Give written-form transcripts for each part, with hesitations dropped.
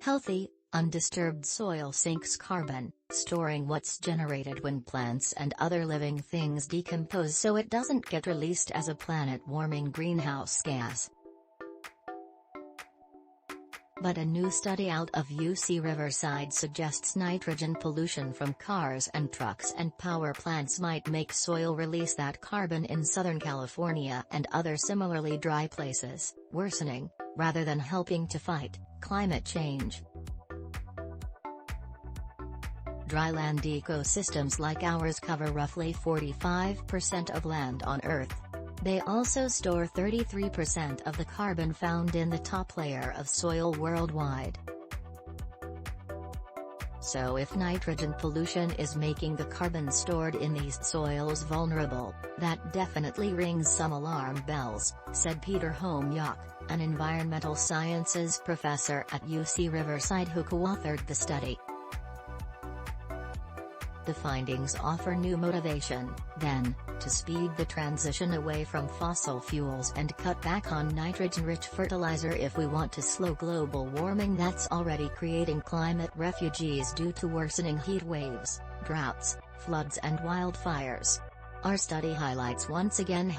Healthy, undisturbed soil sinks carbon, storing what's generated when plants and other living things decompose so it doesn't get released as a planet-warming greenhouse gas. But a new study out of UC Riverside suggests nitrogen pollution from cars and trucks and power plants might make soil release that carbon in Southern California and other similarly dry places, worsening, rather than helping to fight climate change. Dryland ecosystems like ours cover roughly 45% of land on Earth. They also store 33% of the carbon found in the top layer of soil worldwide. So if nitrogen pollution is making the carbon stored in these soils vulnerable, that definitely rings some alarm bells, said Peter Homyak, an environmental sciences professor at UC Riverside who co-authored the study. The findings offer new motivation, then, to speed the transition away from fossil fuels and cut back on nitrogen-rich fertilizer if we want to slow global warming that's already creating climate refugees due to worsening heat waves, droughts, floods and wildfires. Our study highlights once again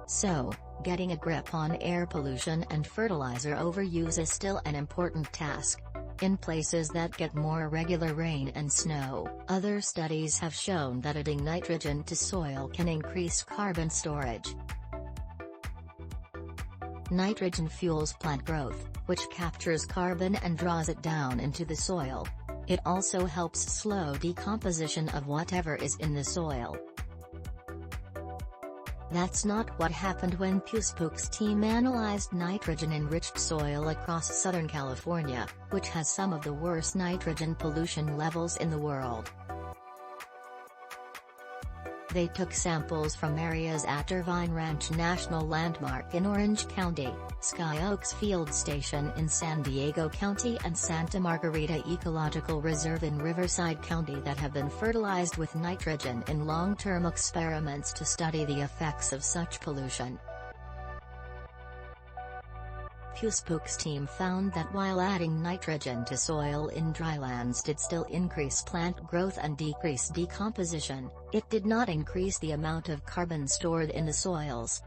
So, getting a grip on air pollution and fertilizer overuse is still an important task. In places that get more regular rain and snow, other studies have shown that adding nitrogen to soil can increase carbon storage. Nitrogen fuels plant growth, which captures carbon and draws it down into the soil. It also helps slow decomposition of whatever is in the soil. That's not what happened when Püspök's team analyzed nitrogen-enriched soil across Southern California, which has some of the worst nitrogen pollution levels in the world. They took samples from areas at Irvine Ranch National Landmark in Orange County, Sky Oaks Field Station in San Diego County and Santa Margarita Ecological Reserve in Riverside County that have been fertilized with nitrogen in long-term experiments to study the effects of such pollution. Püspök's team found that while adding nitrogen to soil in drylands did still increase plant growth and decrease decomposition, it did not increase the amount of carbon stored in the soils.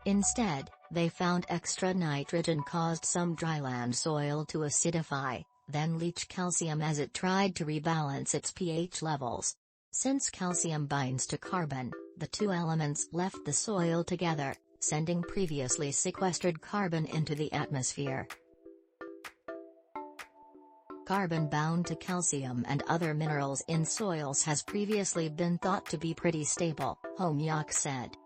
Instead, they found extra nitrogen caused some dryland soil to acidify, then leach calcium as it tried to rebalance its pH levels. Since calcium binds to carbon, the two elements left the soil together, sending previously sequestered carbon into the atmosphere. Carbon bound to calcium and other minerals in soils has previously been thought to be pretty stable, Homyak said.